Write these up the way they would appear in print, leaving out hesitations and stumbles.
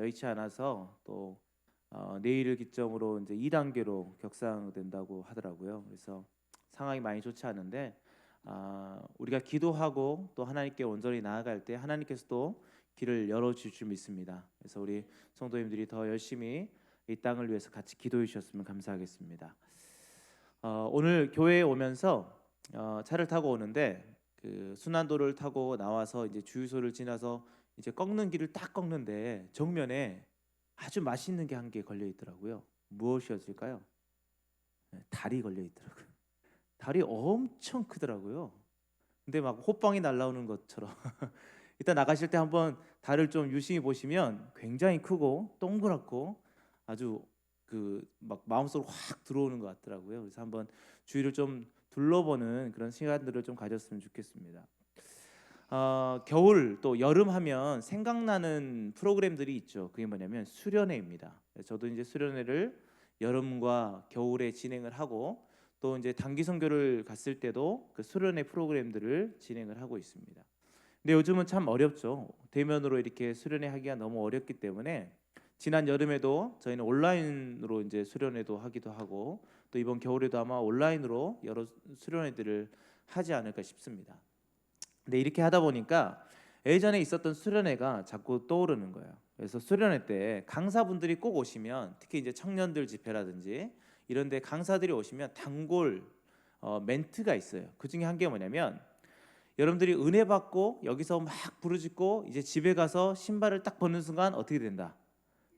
여의치 않아서 또 내일을 기점으로 이제 2단계로 격상된다고 하더라고요. 그래서 상황이 많이 좋지 않은데 우리가 기도하고 또 하나님께 온전히 나아갈 때 하나님께서도 길을 열어주실 줄 믿습니다. 그래서 우리 성도님들이 더 열심히 이 땅을 위해서 같이 기도해 주셨으면 감사하겠습니다. 오늘 교회에 오면서 차를 타고 오는데 그 순환도를 타고 나와서 이제 주유소를 지나서 이제 꺾는 길을 딱 꺾는데 정면에 아주 맛있는 게 한 개 걸려 있더라고요. 무엇이었을까요? 달이 걸려 있더라고요. 달이 엄청 크더라고요. 근데 막 호빵이 날라오는 것처럼 일단 나가실 때 한번 달을 좀 유심히 보시면 굉장히 크고 동그랗고 아주 그 막 마음속으로 확 들어오는 것 같더라고요. 그래서 한번 주위를 좀 둘러보는 그런 시간들을 좀 가졌으면 좋겠습니다. 겨울 또 여름 하면 생각나는 프로그램들이 있죠. 그게 뭐냐면 수련회입니다. 저도 이제 수련회를 여름과 겨울에 진행을 하고 또 이제 단기 선교를 갔을 때도 그 수련회 프로그램들을 진행을 하고 있습니다. 근데 요즘은 참 어렵죠. 대면으로 이렇게 수련회 하기가 너무 어렵기 때문에 지난 여름에도 저희는 온라인으로 이제 수련회도 하기도 하고 또 이번 겨울에도 아마 온라인으로 여러 수련회들을 하지 않을까 싶습니다. 근데 이렇게 하다 보니까 예전에 있었던 수련회가 자꾸 떠오르는 거예요. 그래서 수련회 때 강사분들이 꼭 오시면 특히 이제 청년들 집회라든지 이런 데 강사들이 오시면 단골 멘트가 있어요. 그 중에 한 게 뭐냐면 여러분들이 은혜 받고 여기서 막 부르짖고 이제 집에 가서 신발을 딱 벗는 순간 어떻게 된다?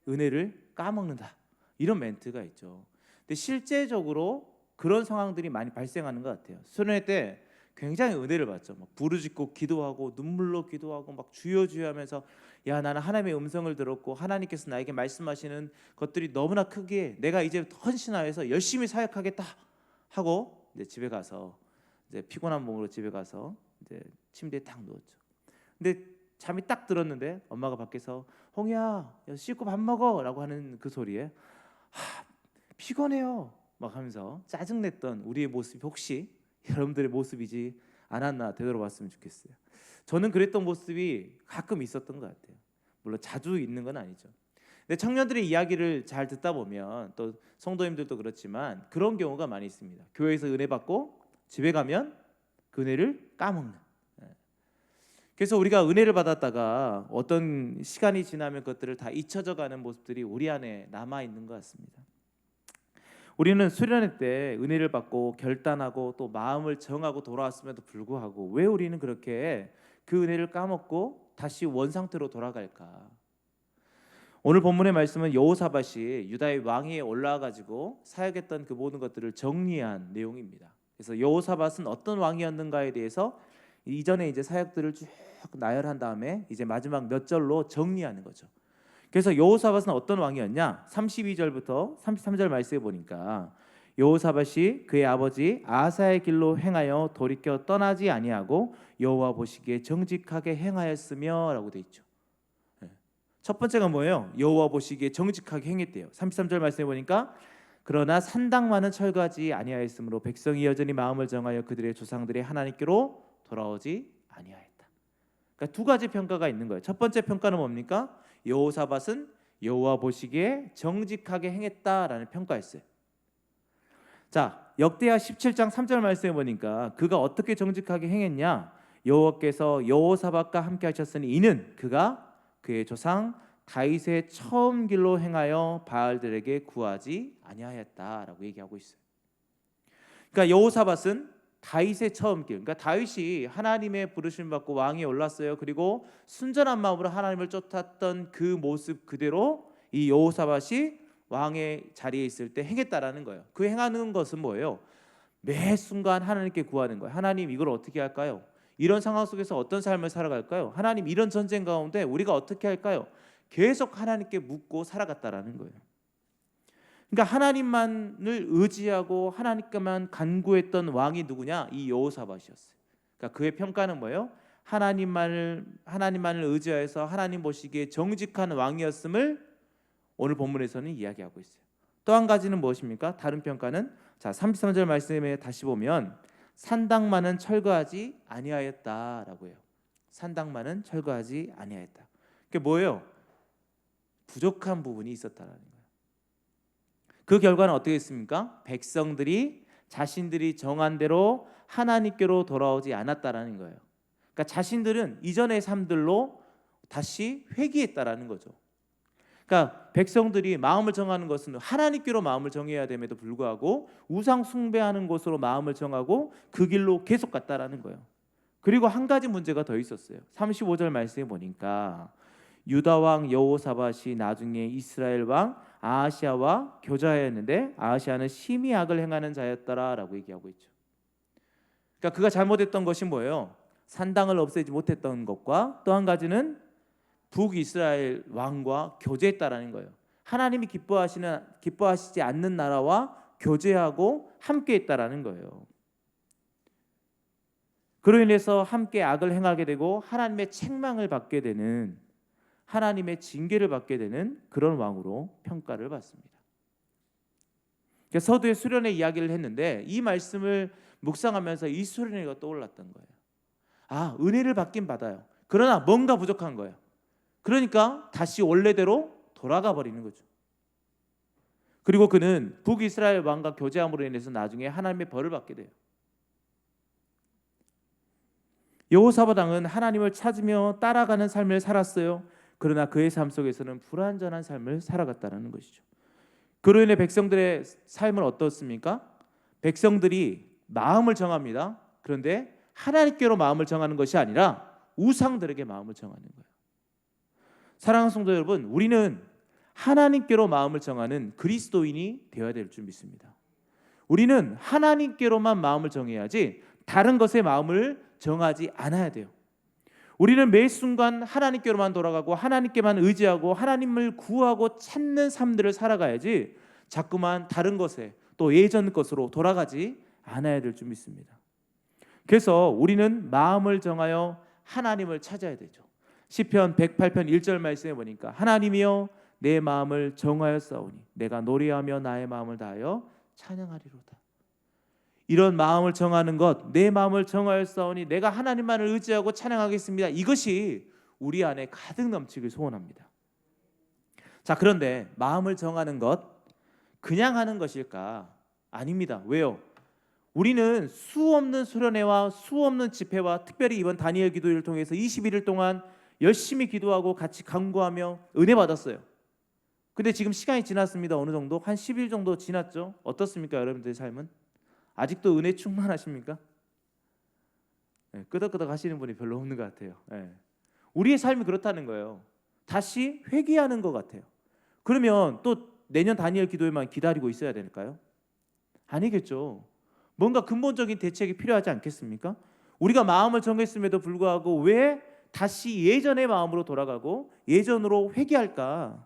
은혜를 까먹는다. 이런 멘트가 있죠. 근데 실제적으로 그런 상황들이 많이 발생하는 것 같아요. 수련회 때 굉장히 은혜를 받죠. 막 부르짖고 기도하고 눈물로 기도하고 막 주여 주여 하면서 야 나는 하나님의 음성을 들었고 하나님께서 나에게 말씀하시는 것들이 너무나 크기에 내가 이제 헌신하여서 열심히 사역하겠다 하고 이제 집에 가서 이제 피곤한 몸으로 집에 가서 이제 침대에 딱 누웠죠. 근데 잠이 딱 들었는데 엄마가 밖에서 홍이야 씻고 밥 먹어라고 하는 그 소리에 피곤해요 막 하면서 짜증냈던 우리의 모습이 혹시 여러분들의 모습이지 않았나 되돌아봤으면 좋겠어요. 저는 그랬던 모습이 가끔 있었던 것 같아요. 물론 자주 있는 건 아니죠. 근데 청년들의 이야기를 잘 듣다 보면 또 성도님들도 그렇지만 그런 경우가 많이 있습니다. 교회에서 은혜 받고 집에 가면 그 은혜를 까먹는. 그래서 우리가 은혜를 받았다가 어떤 시간이 지나면 그것들을 다 잊혀져 가는 모습들이 우리 안에 남아 있는 것 같습니다. 우리는 수련회 때 은혜를 받고 결단하고 또 마음을 정하고 돌아왔음에도 불구하고 왜 우리는 그렇게 그 은혜를 까먹고 다시 원상태로 돌아갈까? 오늘 본문의 말씀은 여호사밧이 유다의 왕위에 올라와 가지고 사역했던 그 모든 것들을 정리한 내용입니다. 그래서 여호사밧은 어떤 왕이었는가에 대해서 이전에 이제 사역들을 쭉 나열한 다음에 이제 마지막 몇 절로 정리하는 거죠. 그래서 여호사밧은 어떤 왕이었냐? 32절부터 33절 말씀에 보니까 여호사밧이 그의 아버지 아사의 길로 행하여 돌이켜 떠나지 아니하고 여호와 보시기에 정직하게 행하였으며라고 돼 있죠. 첫 번째가 뭐예요? 여호와 보시기에 정직하게 행했대요. 33절 말씀에 보니까 그러나 산당만은 철거하지 아니하였으므로 백성이 여전히 마음을 정하여 그들의 조상들의 하나님께로 돌아오지 아니하였다. 그러니까 두 가지 평가가 있는 거예요. 첫 번째 평가는 뭡니까? 여호사밧은 여호와 보시기에 정직하게 행했다라는 평가였어요. 자, 역대하 17장 3절 말씀에 보니까 그가 어떻게 정직하게 행했냐? 여호와께서 여호사밧과 함께 하셨으니 이는 그가 그의 조상 다윗의 처음 길로 행하여 바알들에게 구하지 아니하였다라고 얘기하고 있어요. 그러니까 여호사밧은 다윗의 처음 길, 그러니까 다윗이 하나님의 부르심 받고 왕위에 올랐어요. 그리고 순전한 마음으로 하나님을 쫓았던 그 모습 그대로 이 여호사밧이 왕의 자리에 있을 때 행했다라는 거예요. 그 행하는 것은 뭐예요? 매 순간 하나님께 구하는 거예요. 하나님 이걸 어떻게 할까요? 이런 상황 속에서 어떤 삶을 살아갈까요? 하나님 이런 전쟁 가운데 우리가 어떻게 할까요? 계속 하나님께 묻고 살아갔다라는 거예요. 그러니까 하나님만을 의지하고 하나님께만 간구했던 왕이 누구냐? 이 여호사밧이었어요. 그러니까 그의 평가는 뭐예요? 하나님만을 의지하여서 하나님 보시기에 정직한 왕이었음을 오늘 본문에서는 이야기하고 있어요. 또 한 가지는 무엇입니까? 다른 평가는 자 33절 말씀에 다시 보면 산당만은 철거하지 아니하였다라고 해요. 산당만은 철거하지 아니하였다. 그게 뭐예요? 부족한 부분이 있었다라는 거예요. 그 결과는 어떻게 했습니까? 백성들이 자신들이 정한 대로 하나님께로 돌아오지 않았다라는 거예요. 그러니까 자신들은 이전의 삶들로 다시 회귀했다라는 거죠. 그러니까 백성들이 마음을 정하는 것은 하나님께로 마음을 정해야 됨에도 불구하고 우상 숭배하는 곳으로 마음을 정하고 그 길로 계속 갔다라는 거예요. 그리고 한 가지 문제가 더 있었어요. 35절 말씀에 보니까 유다 왕 여호사밧이 나중에 이스라엘 왕 아하시아와 교제하였는데 아하시아는 심히 악을 행하는 자였더라라고 얘기하고 있죠. 그러니까 그가 잘못했던 것이 뭐예요? 산당을 없애지 못했던 것과 또 한 가지는 북이스라엘 왕과 교제했다라는 거예요. 하나님이 기뻐하시지 않는 나라와 교제하고 함께했다라는 거예요. 그로 인해서 함께 악을 행하게 되고 하나님의 책망을 받게 되는, 하나님의 징계를 받게 되는 그런 왕으로 평가를 받습니다. 서두에 수련의 이야기를 했는데 이 말씀을 묵상하면서 이 수련회가 떠올랐던 거예요. 아, 은혜를 받긴 받아요. 그러나 뭔가 부족한 거예요. 그러니까 다시 원래대로 돌아가 버리는 거죠. 그리고 그는 북이스라엘 왕과 교제함으로 인해서 나중에 하나님의 벌을 받게 돼요. 여호사밧 왕은 하나님을 찾으며 따라가는 삶을 살았어요. 그러나 그의 삶 속에서는 불완전한 삶을 살아갔다는 것이죠. 그로 인해 백성들의 삶은 어떻습니까? 백성들이 마음을 정합니다. 그런데 하나님께로 마음을 정하는 것이 아니라 우상들에게 마음을 정하는 거예요. 사랑하는 성도 여러분, 우리는 하나님께로 마음을 정하는 그리스도인이 되어야 될 줄 믿습니다. 우리는 하나님께로만 마음을 정해야지 다른 것에 마음을 정하지 않아야 돼요. 우리는 매 순간 하나님께로만 돌아가고 하나님께만 의지하고 하나님을 구하고 찾는 삶들을 살아가야지 자꾸만 다른 것에 또 예전 것으로 돌아가지 않아야 될 줄 믿습니다. 그래서 우리는 마음을 정하여 하나님을 찾아야 되죠. 시편 108편 1절 말씀에 보니까 하나님이여 내 마음을 정하였사오니 내가 노래하며 나의 마음을 다하여 찬양하리로다. 이런 마음을 정하는 것, 내 마음을 정하였사오니 내가 하나님만을 의지하고 찬양하겠습니다. 이것이 우리 안에 가득 넘치길 소원합니다. 자, 그런데 마음을 정하는 것 그냥 하는 것일까? 아닙니다. 왜요? 우리는 수없는 수련회와 수없는 집회와 특별히 이번 다니엘 기도회를 통해서 21일 동안 열심히 기도하고 같이 간구하며 은혜 받았어요. 근데 지금 시간이 지났습니다. 어느 정도? 한 10일 정도 지났죠? 어떻습니까? 여러분들의 삶은? 아직도 은혜 충만하십니까? 네, 끄덕끄덕 하시는 분이 별로 없는 것 같아요. 네. 우리의 삶이 그렇다는 거예요. 다시 회개하는 것 같아요. 그러면 또 내년 다니엘 기도회만 기다리고 있어야 될까요? 아니겠죠. 뭔가 근본적인 대책이 필요하지 않겠습니까? 우리가 마음을 정했음에도 불구하고 왜 다시 예전의 마음으로 돌아가고 예전으로 회개할까?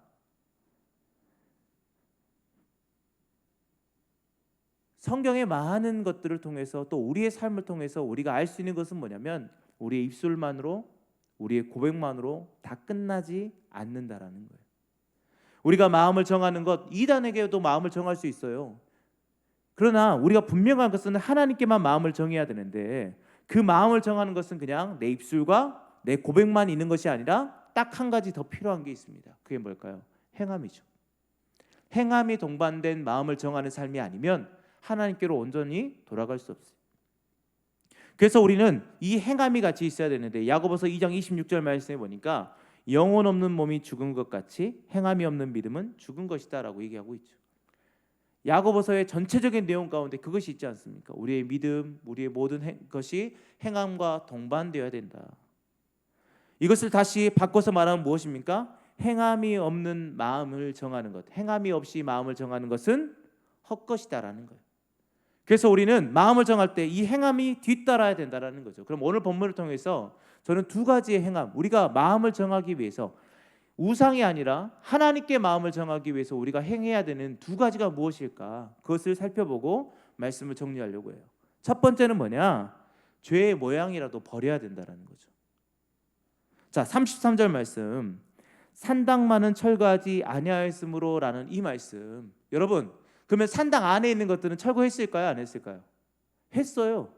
성경의 많은 것들을 통해서 또 우리의 삶을 통해서 우리가 알 수 있는 것은 뭐냐면 우리의 입술만으로, 우리의 고백만으로 다 끝나지 않는다라는 거예요. 우리가 마음을 정하는 것, 이단에게도 마음을 정할 수 있어요. 그러나 우리가 분명한 것은 하나님께만 마음을 정해야 되는데 그 마음을 정하는 것은 그냥 내 입술과 내 고백만 있는 것이 아니라 딱 한 가지 더 필요한 게 있습니다. 그게 뭘까요? 행함이죠. 행함이 동반된 마음을 정하는 삶이 아니면 하나님께로 온전히 돌아갈 수 없어요. 그래서 우리는 이 행함이 같이 있어야 되는데 야고보서 2장 26절 말씀에 보니까 영혼 없는 몸이 죽은 것 같이 행함이 없는 믿음은 죽은 것이다 라고 얘기하고 있죠. 야고보서의 전체적인 내용 가운데 그것이 있지 않습니까? 우리의 믿음, 우리의 모든 것이 행함과 동반되어야 된다. 이것을 다시 바꿔서 말하면 무엇입니까? 행함이 없는 마음을 정하는 것, 행함이 없이 마음을 정하는 것은 헛것이다라는 거예요. 그래서 우리는 마음을 정할 때 이 행함이 뒤따라야 된다라는 거죠. 그럼 오늘 본문을 통해서 저는 두 가지의 행함, 우리가 마음을 정하기 위해서 우상이 아니라 하나님께 마음을 정하기 위해서 우리가 행해야 되는 두 가지가 무엇일까? 그것을 살펴보고 말씀을 정리하려고 해요. 첫 번째는 뭐냐? 죄의 모양이라도 버려야 된다라는 거죠. 자, 33절 말씀. 산당만은 철거하지 아니하였으므로 라는 이 말씀. 여러분, 그러면 산당 안에 있는 것들은 철거했을까요? 안 했을까요? 했어요.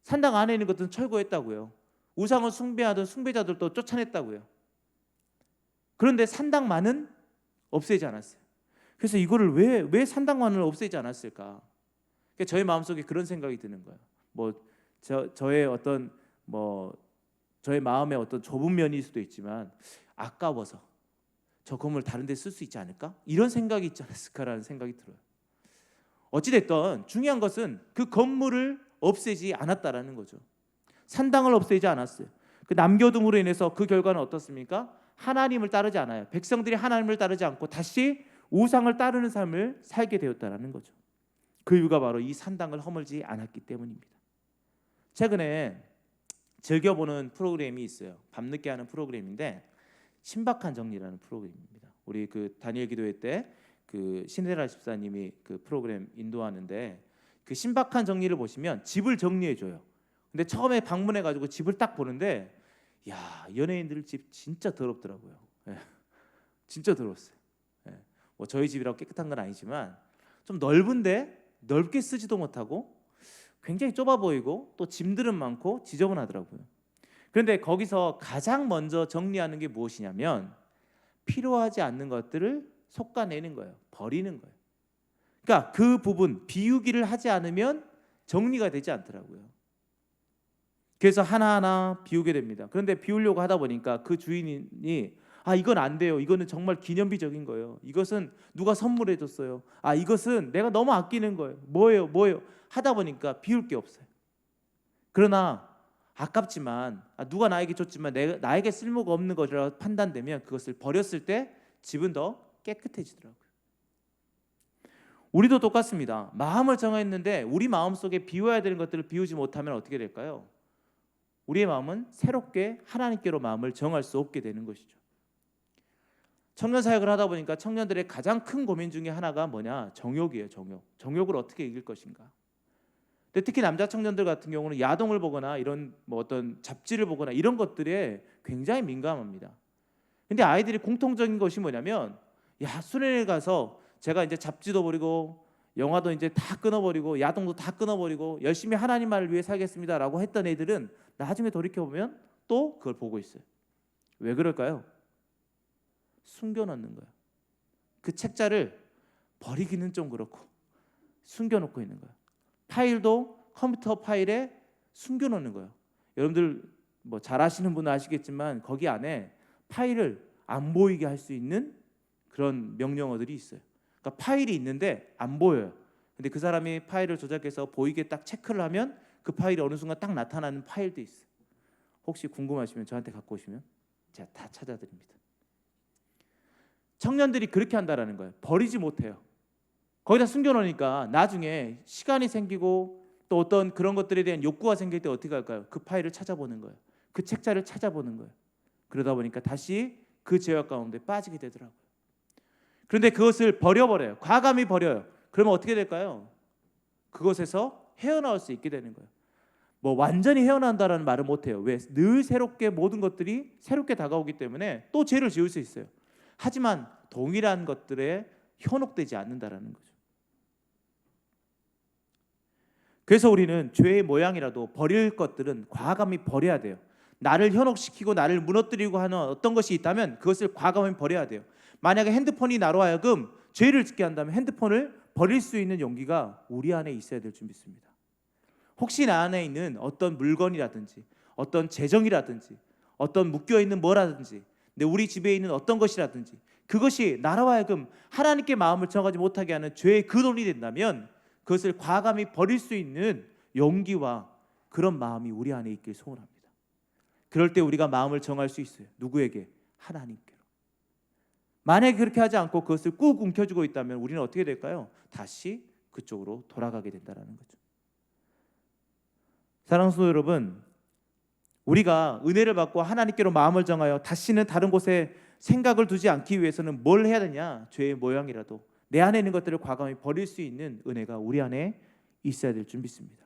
산당 안에 있는 것들은 철거했다고요. 우상을 숭배하던 숭배자들도 쫓아냈다고요. 그런데 산당만은 없애지 않았어요. 그래서 이거를 왜 산당만을 없애지 않았을까? 그러니까 저의 마음속에 그런 생각이 드는 거예요. 뭐 저의 어떤 저의 마음의 어떤 좁은 면일 수도 있지만 아까워서 저 건물 다른 데 쓸 수 있지 않을까? 이런 생각이 있지 않았을까라는 생각이 들어요. 어찌됐든 중요한 것은 그 건물을 없애지 않았다라는 거죠. 산당을 없애지 않았어요. 그 남겨둠으로 인해서 그 결과는 어떻습니까? 하나님을 따르지 않아요. 백성들이 하나님을 따르지 않고 다시 우상을 따르는 삶을 살게 되었다라는 거죠. 그 이유가 바로 이 산당을 허물지 않았기 때문입니다. 최근에 즐겨보는 프로그램이 있어요. 밤늦게 하는 프로그램인데 신박한 정리라는 프로그램입니다. 우리 그 다니엘 기도회 때 그 신혜라 집사님이 그 프로그램 인도하는데 그 신박한 정리를 보시면 집을 정리해 줘요. 근데 처음에 방문해 가지고 집을 딱 보는데 야, 연예인들 집 진짜 더럽더라고요. 예, 진짜 더러웠어요. 예, 뭐 저희 집이라고 깨끗한 건 아니지만 좀 넓은데 넓게 쓰지도 못하고 굉장히 좁아 보이고 또 짐들은 많고 지저분하더라고요. 그런데 거기서 가장 먼저 정리하는 게 무엇이냐면 필요하지 않는 것들을 솎아내는 거예요. 버리는 거예요. 그러니까 그 부분 비우기를 하지 않으면 정리가 되지 않더라고요. 그래서 하나하나 비우게 됩니다. 그런데 비우려고 하다 보니까 그 주인이 이건 안 돼요. 이거는 정말 기념비적인 거예요. 이것은 누가 선물해 줬어요. 이것은 내가 너무 아끼는 거예요. 뭐예요? 하다 보니까 비울 게 없어요. 그러나 아깝지만 누가 나에게 줬지만 나에게 쓸모가 없는 것이라고 판단되면 그것을 버렸을 때 집은 더 깨끗해지더라고요. 우리도 똑같습니다. 마음을 정했는데 우리 마음속에 비워야 되는 것들을 비우지 못하면 어떻게 될까요? 우리의 마음은 새롭게 하나님께로 마음을 정할 수 없게 되는 것이죠. 청년 사역을 하다 보니까 청년들의 가장 큰 고민 중에 하나가 뭐냐? 정욕이에요. 정욕을 어떻게 이길 것인가? 근데 특히 남자 청년들 같은 경우는 야동을 보거나 이런 어떤 잡지를 보거나 이런 것들에 굉장히 민감합니다. 근데 아이들이 공통적인 것이 뭐냐면 수련회 가서 제가 이제 잡지도 버리고 영화도 이제 다 끊어버리고 야동도 다 끊어버리고 열심히 하나님만을 위해 살겠습니다라고 했던 애들은 나중에 돌이켜보면 또 그걸 보고 있어요. 왜 그럴까요? 숨겨놓는 거예요. 그 책자를 버리기는 좀 그렇고 숨겨놓고 있는 거예요. 파일도 컴퓨터 파일에 숨겨놓는 거예요. 여러분들 잘 아시는 분은 아시겠지만 거기 안에 파일을 안 보이게 할 수 있는 그런 명령어들이 있어요. 그러니까 파일이 있는데 안 보여요. 근데 그 사람이 파일을 조작해서 보이게 딱 체크를 하면 그 파일이 어느 순간 딱 나타나는 파일도 있어요. 혹시 궁금하시면 저한테 갖고 오시면 제가 다 찾아드립니다. 청년들이 그렇게 한다라는 거예요. 버리지 못해요. 거기다 숨겨놓으니까 나중에 시간이 생기고 또 어떤 그런 것들에 대한 욕구가 생길 때 어떻게 할까요? 그 파일을 찾아보는 거예요. 그 책자를 찾아보는 거예요. 그러다 보니까 다시 그 죄악 가운데 빠지게 되더라고요. 그런데 그것을 버려버려요. 과감히 버려요. 그러면 어떻게 될까요? 그것에서 헤어나올 수 있게 되는 거예요. 완전히 헤어난다라는 말을 못해요. 왜? 늘 새롭게 모든 것들이 새롭게 다가오기 때문에 또 죄를 지을 수 있어요. 하지만 동일한 것들에 현혹되지 않는다라는 거죠. 그래서 우리는 죄의 모양이라도 버릴 것들은 과감히 버려야 돼요. 나를 현혹시키고 나를 무너뜨리고 하는 어떤 것이 있다면 그것을 과감히 버려야 돼요. 만약에 핸드폰이 나로 하여금 죄를 짓게 한다면 핸드폰을 버릴 수 있는 용기가 우리 안에 있어야 될 줄 믿습니다. 혹시 나 안에 있는 어떤 물건이라든지 어떤 재정이라든지 어떤 묶여있는 뭐라든지 우리 집에 있는 어떤 것이라든지 그것이 나로 하여금 하나님께 마음을 정하지 못하게 하는 죄의 근원이 된다면 그것을 과감히 버릴 수 있는 용기와 그런 마음이 우리 안에 있길 소원합니다. 그럴 때 우리가 마음을 정할 수 있어요. 누구에게? 하나님께로. 만약에 그렇게 하지 않고 그것을 꾹 움켜쥐고 있다면 우리는 어떻게 될까요? 다시 그쪽으로 돌아가게 된다는 거죠. 사랑하는 성도 여러분, 우리가 은혜를 받고 하나님께로 마음을 정하여 다시는 다른 곳에 생각을 두지 않기 위해서는 뭘 해야 되냐? 죄의 모양이라도 내 안에 있는 것들을 과감히 버릴 수 있는 은혜가 우리 안에 있어야 될 줄 믿습니다.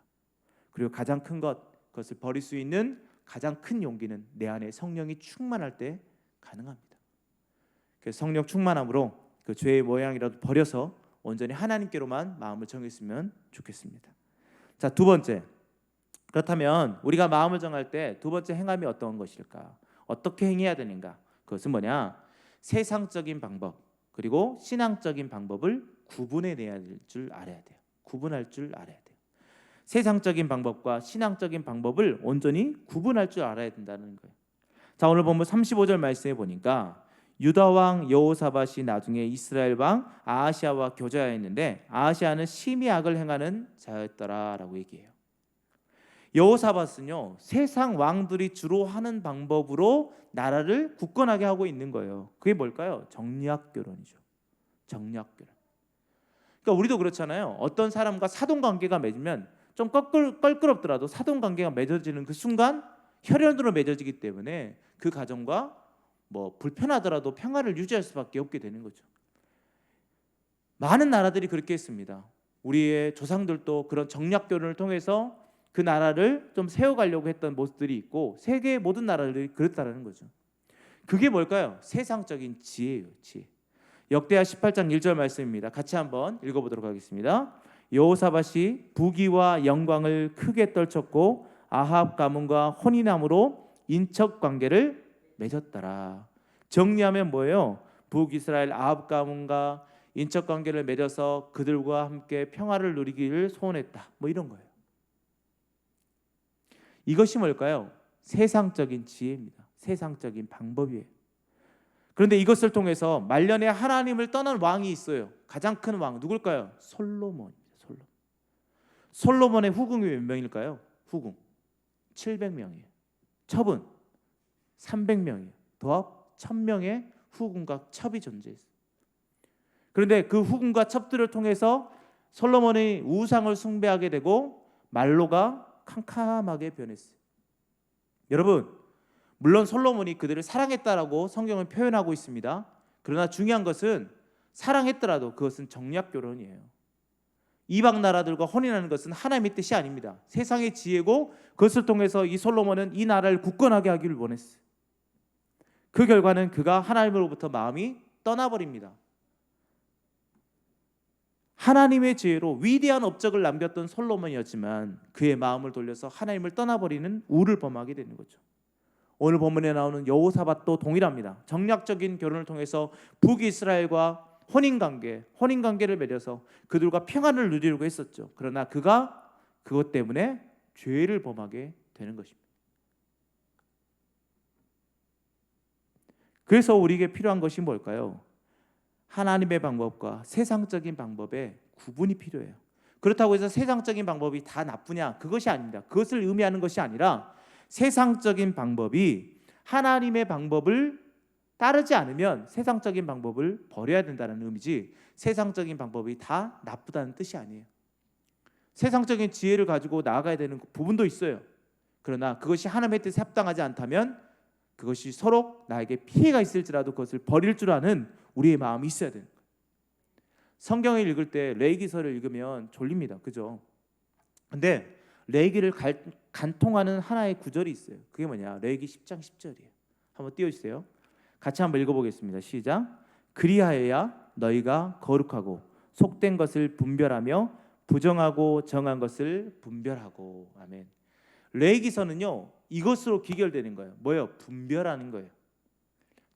그리고 가장 큰 그것을 버릴 수 있는 가장 큰 용기는 내 안에 성령이 충만할 때 가능합니다. 그래서 성령 충만함으로 그 죄의 모양이라도 버려서 온전히 하나님께로만 마음을 정했으면 좋겠습니다. 자, 두 번째. 그렇다면 우리가 마음을 정할 때 두 번째 행함이 어떤 것일까? 어떻게 행해야 되는가? 그것은 뭐냐? 세상적인 방법 그리고 신앙적인 방법을 구분해내야 될 줄 알아야 돼요. 구분할 줄 알아야 돼요. 세상적인 방법과 신앙적인 방법을 온전히 구분할 줄 알아야 된다는 거예요. 자, 오늘 본문 35절 말씀해 보니까 유다 왕 여호사밧이 나중에 이스라엘 왕 아하시아와 교제하였는데 아하시아는 심히 악을 행하는 자였더라라고 얘기해요. 여호사밧은요, 세상 왕들이 주로 하는 방법으로 나라를 굳건하게 하고 있는 거예요. 그게 뭘까요? 정략결혼이죠. 정략결혼. 그러니까 우리도 그렇잖아요. 어떤 사람과 사돈관계가 맺으면 좀 껄끄럽더라도 사돈관계가 맺어지는 그 순간 혈연으로 맺어지기 때문에 그 가정과 뭐 불편하더라도 평화를 유지할 수밖에 없게 되는 거죠. 많은 나라들이 그렇게 했습니다. 우리의 조상들도 그런 정략결혼을 통해서 그 나라를 좀 세워가려고 했던 모습들이 있고 세계의 모든 나라들이 그렇다는 거죠. 그게 뭘까요? 세상적인 지혜예요. 지혜. 역대하 18장 1절 말씀입니다. 같이 한번 읽어보도록 하겠습니다. 여호사밧이 부귀와 영광을 크게 떨쳤고 아합 가문과 혼인함으로 인척 관계를 맺었더라. 정리하면 뭐예요? 북이스라엘 아합 가문과 인척 관계를 맺어서 그들과 함께 평화를 누리기를 소원했다. 뭐 이런 거예요. 이것이 뭘까요? 세상적인 지혜입니다. 세상적인 방법이에요. 그런데 이것을 통해서 말년에 하나님을 떠난 왕이 있어요. 가장 큰 왕 누굴까요? 솔로몬입니다. 솔로몬의 후궁이 몇 명일까요? 후궁 700명이에요. 첩은 300명이에요. 도합 1000명의 후궁과 첩이 존재했어요. 그런데 그 후궁과 첩들을 통해서 솔로몬이 우상을 숭배하게 되고 말로가 캄캄하게 변했어요. 여러분, 물론 솔로몬이 그들을 사랑했다라고 성경은 표현하고 있습니다. 그러나 중요한 것은 사랑했더라도 그것은 정략결혼이에요. 이방 나라들과 혼인하는 것은 하나님의 뜻이 아닙니다. 세상의 지혜고 그것을 통해서 이 솔로몬은 이 나라를 굳건하게 하기를 원했어요. 그 결과는 그가 하나님으로부터 마음이 떠나버립니다. 하나님의 지혜로 위대한 업적을 남겼던 솔로몬이었지만 그의 마음을 돌려서 하나님을 떠나버리는 우를 범하게 되는 거죠. 오늘 본문에 나오는 여호사밧도 동일합니다. 정략적인 결혼을 통해서 북이스라엘과 혼인관계를 맺어서 그들과 평안을 누리려고 했었죠. 그러나 그가 그것 때문에 죄를 범하게 되는 것입니다. 그래서 우리에게 필요한 것이 뭘까요? 하나님의 방법과 세상적인 방법의 구분이 필요해요. 그렇다고 해서 세상적인 방법이 다 나쁘냐? 그것이 아닙니다. 그것을 의미하는 것이 아니라 세상적인 방법이 하나님의 방법을 따르지 않으면 세상적인 방법을 버려야 된다는 의미지 세상적인 방법이 다 나쁘다는 뜻이 아니에요. 세상적인 지혜를 가지고 나아가야 되는 부분도 있어요. 그러나 그것이 하나님의 뜻에 합당하지 않다면 그것이 서로 나에게 피해가 있을지라도 그것을 버릴 줄 아는 우리의 마음이 있어야 돼요. 성경을 읽을 때 레위기서를 읽으면 졸립니다. 그죠? 근데 레위기를 간통하는 하나의 구절이 있어요. 그게 뭐냐? 레위기 10장 10절이에요. 한번 띄워주세요. 같이 한번 읽어보겠습니다. 시작. 그리하여야 너희가 거룩하고 속된 것을 분별하며 부정하고 정한 것을 분별하고. 아멘. 레위기서는요 이것으로 귀결되는 거예요. 뭐예요? 분별하는 거예요.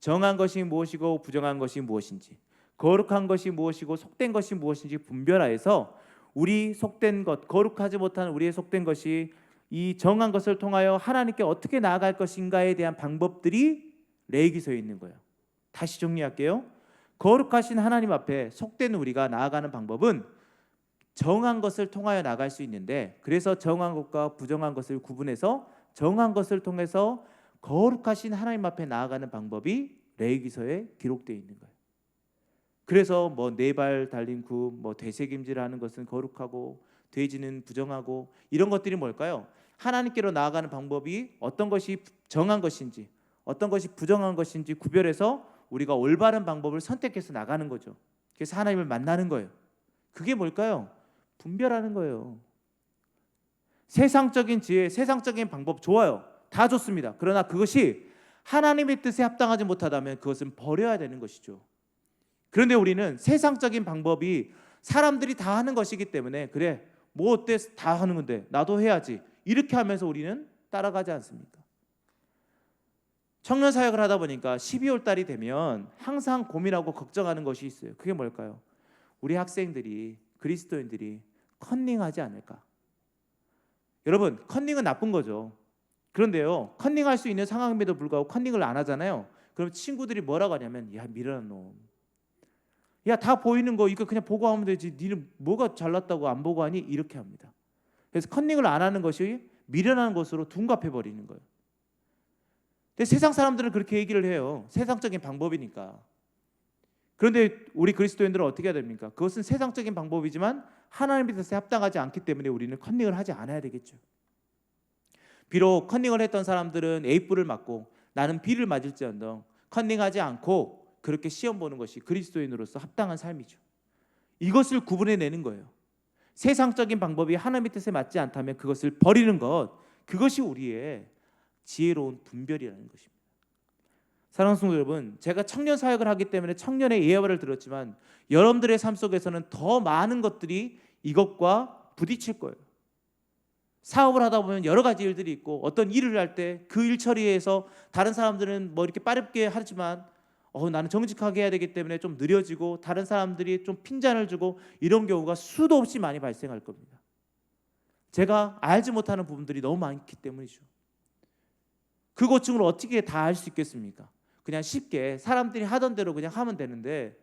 정한 것이 무엇이고 부정한 것이 무엇인지, 거룩한 것이 무엇이고 속된 것이 무엇인지 분별하여서 우리 속된 것, 거룩하지 못한 우리의 속된 것이 이 정한 것을 통하여 하나님께 어떻게 나아갈 것인가에 대한 방법들이 레위기서에 있는 거예요. 다시 정리할게요. 거룩하신 하나님 앞에 속된 우리가 나아가는 방법은 정한 것을 통하여 나갈 수 있는데, 그래서 정한 것과 부정한 것을 구분해서 정한 것을 통해서 거룩하신 하나님 앞에 나아가는 방법이 레위기서에 기록되어 있는 거예요. 그래서 뭐 네 발 달린 구, 뭐 되새김질하는 것은 거룩하고 돼지는 부정하고 이런 것들이 뭘까요? 하나님께로 나아가는 방법이 어떤 것이 정한 것인지 어떤 것이 부정한 것인지 구별해서 우리가 올바른 방법을 선택해서 나가는 거죠. 그래서 하나님을 만나는 거예요. 그게 뭘까요? 분별하는 거예요. 세상적인 지혜, 세상적인 방법 좋아요. 다 좋습니다. 그러나 그것이 하나님의 뜻에 합당하지 못하다면 그것은 버려야 되는 것이죠. 그런데 우리는 세상적인 방법이 사람들이 다 하는 것이기 때문에 그래 뭐 어때 다 하는 건데 나도 해야지 이렇게 하면서 우리는 따라가지 않습니까? 청년 사역을 하다 보니까 12월 달이 되면 항상 고민하고 걱정하는 것이 있어요. 그게 뭘까요? 우리 학생들이, 그리스도인들이 컨닝하지 않을까? 여러분, 컨닝은 나쁜 거죠. 그런데요, 컨닝할 수 있는 상황임에도 불구하고 컨닝을 안 하잖아요. 그럼 친구들이 뭐라고 하냐면, 야, 미련한 놈, 야, 다 보이는 거 이거 그냥 보고 하면 되지, 니는 뭐가 잘났다고 안 보고 하니? 이렇게 합니다. 그래서 컨닝을 안 하는 것이 미련한 것으로 둔갑해 버리는 거예요. 근데 세상 사람들은 그렇게 얘기를 해요. 세상적인 방법이니까. 그런데 우리 그리스도인들은 어떻게 해야 됩니까? 그것은 세상적인 방법이지만 하나님의 뜻에 합당하지 않기 때문에 우리는 컨닝을 하지 않아야 되겠죠. 비록 컨닝을 했던 사람들은 A뿔을 맞고 나는 B를 맞을지언정 컨닝하지 않고 그렇게 시험 보는 것이 그리스도인으로서 합당한 삶이죠. 이것을 구분해내는 거예요. 세상적인 방법이 하나님의 뜻에 맞지 않다면 그것을 버리는 것, 그것이 우리의 지혜로운 분별이라는 것입니다. 사랑하는 성도 여러분, 제가 청년 사역을 하기 때문에 청년의 예화를 들었지만 여러분들의 삶 속에서는 더 많은 것들이 이것과 부딪힐 거예요. 사업을 하다 보면 여러 가지 일들이 있고, 어떤 일을 할 때 그 일 처리에서 다른 사람들은 뭐 이렇게 빠르게 하지만 나는 정직하게 해야 되기 때문에 좀 느려지고, 다른 사람들이 좀 핀잔을 주고, 이런 경우가 수도 없이 많이 발생할 겁니다. 제가 알지 못하는 부분들이 너무 많기 때문이죠. 그 고충을 어떻게 다 알 수 있겠습니까? 그냥 쉽게 사람들이 하던 대로 그냥 하면 되는데,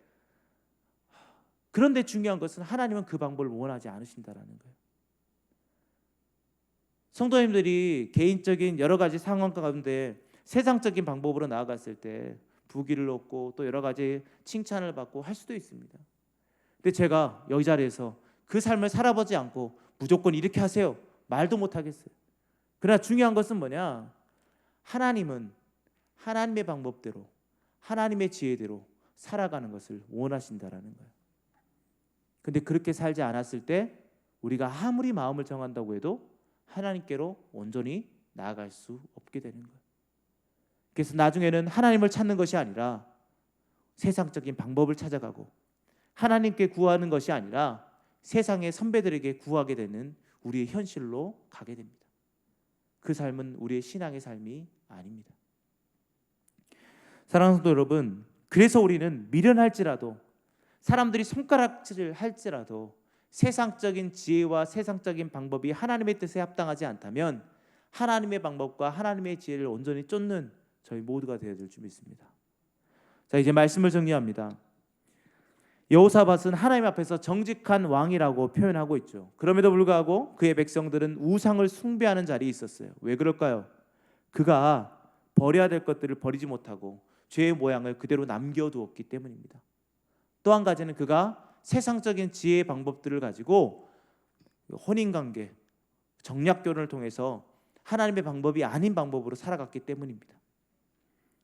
그런데 중요한 것은 하나님은 그 방법을 원하지 않으신다라는 거예요. 성도님들이 개인적인 여러 가지 상황 가운데 세상적인 방법으로 나아갔을 때 부귀를 얻고 또 여러 가지 칭찬을 받고 할 수도 있습니다. 근데 제가 여기 자리에서 그 삶을 살아보지 않고 무조건 이렇게 하세요, 말도 못 하겠어요. 그러나 중요한 것은 뭐냐? 하나님은 하나님의 방법대로, 하나님의 지혜대로 살아가는 것을 원하신다라는 거예요. 근데 그렇게 살지 않았을 때 우리가 아무리 마음을 정한다고 해도 하나님께로 온전히 나아갈 수 없게 되는 거예요. 그래서 나중에는 하나님을 찾는 것이 아니라 세상적인 방법을 찾아가고, 하나님께 구하는 것이 아니라 세상의 선배들에게 구하게 되는 우리의 현실로 가게 됩니다. 그 삶은 우리의 신앙의 삶이 아닙니다. 사랑하는 성도 여러분, 그래서 우리는 미련할지라도, 사람들이 손가락질 할지라도 세상적인 지혜와 세상적인 방법이 하나님의 뜻에 합당하지 않다면 하나님의 방법과 하나님의 지혜를 온전히 쫓는 저희 모두가 되어야 될 줄 믿습니다. 자, 이제 말씀을 정리합니다. 여호사밧은 하나님 앞에서 정직한 왕이라고 표현하고 있죠. 그럼에도 불구하고 그의 백성들은 우상을 숭배하는 자리에 있었어요. 왜 그럴까요? 그가 버려야 될 것들을 버리지 못하고 죄의 모양을 그대로 남겨두었기 때문입니다. 또 한 가지는 그가 세상적인 지혜의 방법들을 가지고 혼인관계, 정략결혼을 통해서 하나님의 방법이 아닌 방법으로 살아갔기 때문입니다.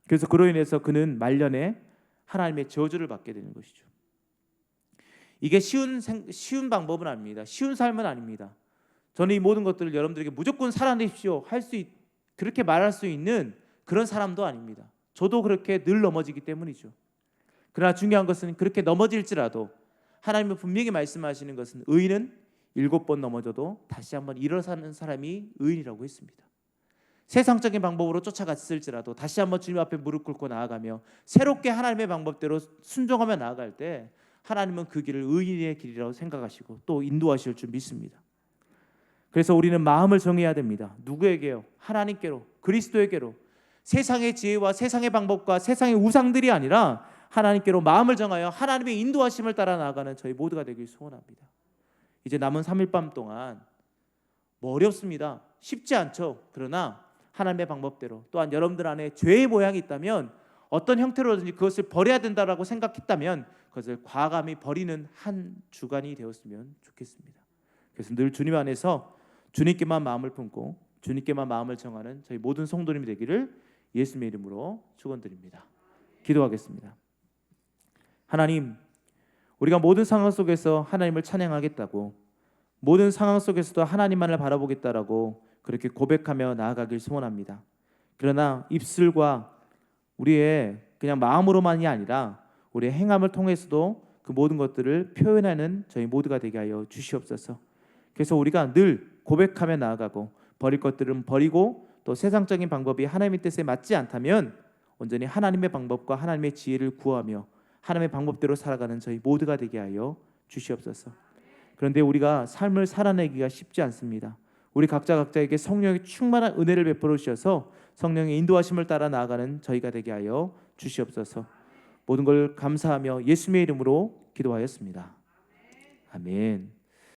그래서 그로 인해서 그는 말년에 하나님의 저주를 받게 되는 것이죠. 이게 쉬운 방법은 아닙니다. 쉬운 삶은 아닙니다. 저는 이 모든 것들을 여러분들에게 무조건 살아내십시오 그렇게 말할 수 있는 그런 사람도 아닙니다. 저도 그렇게 늘 넘어지기 때문이죠. 그러나 중요한 것은 그렇게 넘어질지라도 하나님은 분명히 말씀하시는 것은 의인은 7번 넘어져도 다시 한번 일어서는 사람이 의인이라고 했습니다. 세상적인 방법으로 쫓아갔을지라도 다시 한번 주님 앞에 무릎 꿇고 나아가며 새롭게 하나님의 방법대로 순종하며 나아갈 때 하나님은 그 길을 의인의 길이라고 생각하시고 또 인도하실 줄 믿습니다. 그래서 우리는 마음을 정해야 됩니다. 누구에게요? 하나님께로, 그리스도에게로. 세상의 지혜와 세상의 방법과 세상의 우상들이 아니라 하나님께로 마음을 정하여 하나님의 인도하심을 따라 나아가는 저희 모두가 되길 소원합니다. 이제 남은 3일 밤 동안 뭐 어렵습니다. 쉽지 않죠. 그러나 하나님의 방법대로, 또한 여러분들 안에 죄의 모양이 있다면 어떤 형태로든지 그것을 버려야 된다라고 생각했다면 그것을 과감히 버리는 한 주간이 되었으면 좋겠습니다. 그래서 늘 주님 안에서 주님께만 마음을 품고 주님께만 마음을 정하는 저희 모든 성도님이 되기를 예수님의 이름으로 축원드립니다. 기도하겠습니다. 하나님, 우리가 모든 상황 속에서 하나님을 찬양하겠다고, 모든 상황 속에서도 하나님만을 바라보겠다라고 그렇게 고백하며 나아가길 소원합니다. 그러나 입술과 우리의 그냥 마음으로만이 아니라 우리의 행함을 통해서도 그 모든 것들을 표현하는 저희 모두가 되게 하여 주시옵소서. 그래서 우리가 늘 고백하며 나아가고 버릴 것들은 버리고 또 세상적인 방법이 하나님의 뜻에 맞지 않다면 온전히 하나님의 방법과 하나님의 지혜를 구하며 하나님의 방법대로 살아가는 저희 모두가 되게 하여 주시옵소서. 그런데 우리가 삶을 살아내기가 쉽지 않습니다. 우리 각자에게 성령의 충만한 은혜를 베풀어 주셔서 성령의 인도하심을 따라 나아가는 저희가 되게 하여 주시옵소서. 모든 걸 감사하며 예수님의 이름으로 기도하였습니다. 아멘.